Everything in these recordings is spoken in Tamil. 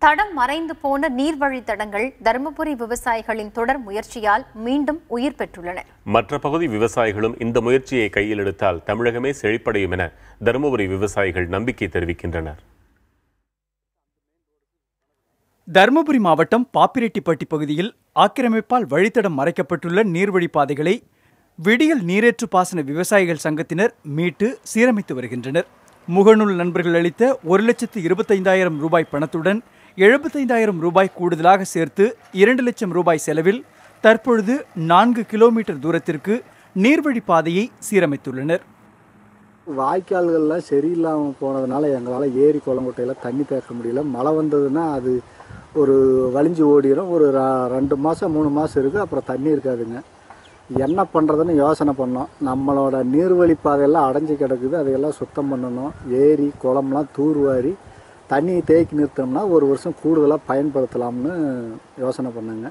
தடம் மறைந்து போன நீர்வழித்தடங்கள் தருமபுரி விவசாயிகளின் தொடர் முயற்சியால் மீண்டும் உயிர் பெற்றுள்ளன. மற்ற பகுதி விவசாயிகளும் இந்த முயற்சியை கையில் எடுத்தால் தமிழகமே செழிப்படையும் என தருமபுரி விவசாயிகள் நம்பிக்கை தெரிவிக்கின்றனர். தருமபுரி மாவட்டம் பாப்பிரெட்டிப்பட்டி பகுதியில் ஆக்கிரமிப்பால் வழித்தடம் மறைக்கப்பட்டுள்ள நீர்வழிப்பாதைகளை விடியல் நீரேற்று பாசன விவசாயிகள் சங்கத்தினர் மீட்டு சீரமைத்து வருகின்றனர். முகநூல் நண்பர்கள் அளித்த 1,25,000 ரூபாய் பணத்துடன் 75,000 ரூபாய் கூடுதலாக சேர்த்து 2 லட்சம் ரூபாய் செலவில் தற்பொழுது 4 கிலோமீட்டர் தூரத்திற்கு நீர்வழி பாதையை சீரமைத்துள்ளனர். வாய்க்கால்கள்லாம் சரியில்லாமல் போனதுனால எங்களால் ஏரி குளங்குட்டையில் தண்ணி தேக்க முடியல. மழை வந்ததுன்னா அது ஒரு வலிஞ்சு ஓடிடும். ஒரு 2 மாதம் 3 மாதம் இருக்குது, அப்புறம் தண்ணி இருக்காதுங்க. என்ன பண்ணுறதுன்னு யோசனை பண்ணோம். நம்மளோட நீர்வழி பாதையெல்லாம் அடைஞ்சி கிடக்குது, அதையெல்லாம் சுத்தம் பண்ணணும். ஏரி குளம்லாம் தூர்வாரி தண்ணியை தேக்கி நிறுத்தோம்னா ஒரு வருஷம் கூடுதலாக பயன்படுத்தலாம்னு யோசனை பண்ணுங்க.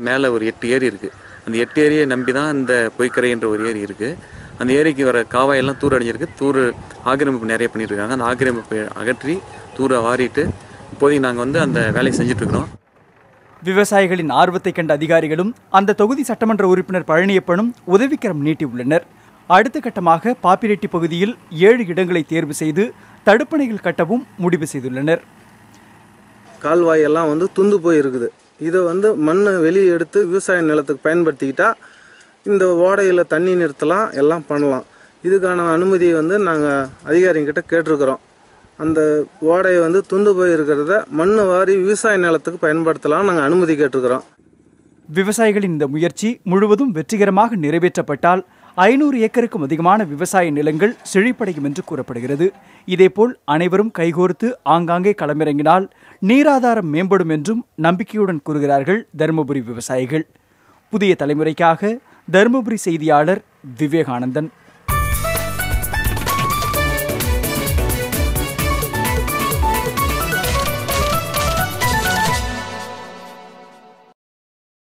மேலே ஒரு 8 ஏரி இருக்குது. அந்த 8 ஏரியை நம்பி தான் இந்த பொய்க்கரை என்ற ஒரு ஏரி இருக்குது. அந்த ஏரிக்கு வர காவாயெல்லாம் தூர் அடைஞ்சிருக்கு. தூர் ஆக்கிரமிப்பு நிறைய பண்ணிட்டு இருக்காங்க. அந்த ஆக்கிரமிப்பை அகற்றி தூரை வாரிட்டு இப்போதைக்கு நாங்கள் அந்த வேலையை செஞ்சிட்ருக்கிறோம். விவசாயிகளின் ஆர்வத்தை கண்ட அதிகாரிகளும் அந்த தொகுதி சட்டமன்ற உறுப்பினர் பழனியப்பனும் உதவிக்கரம் நீட்டியுள்ளனர். அடுத்த கட்டமாக பாப்பிரெட்டி பகுதியில் 7 இடங்களை தேர்வு செய்து தடுப்பணைகள் கட்டவும் முடிவு செய்துள்ளனர். கால்வாயெல்லாம் துந்து போய் இருக்குது. இதை மண்ணை வெளியே எடுத்து விவசாய நிலத்துக்கு பயன்படுத்திக்கிட்டா இந்த ஓடையில் தண்ணி நிறுத்தலாம், எல்லாம் பண்ணலாம். இதுக்கான அனுமதியை நாங்கள் அதிகாரிகிட்ட கேட்டிருக்கிறோம். அந்த ஓடையை துந்து போய் இருக்கிறத மண்ணு வாரி விவசாய நிலத்துக்கு பயன்படுத்தலாம் நாங்கள் அனுமதி கேட்டிருக்கிறோம். விவசாயிகளின் இந்த முயற்சி முழுவதும் வெற்றிகரமாக நிறைவேற்றப்பட்டால் 500 ஏக்கருக்கும் அதிகமான விவசாய நிலங்கள் செழிப்படையும் என்று கூறப்படுகிறது. இதேபோல் அனைவரும் கைகோர்த்து ஆங்காங்கே களமிறங்கினால் நீராதாரம் மேம்படும் என்றும் நம்பிக்கையுடன் கூறுகிறார்கள் தருமபுரி விவசாயிகள். புதிய தலைமுறைக்காக தருமபுரி செய்தியாளர் விவேகானந்தன்.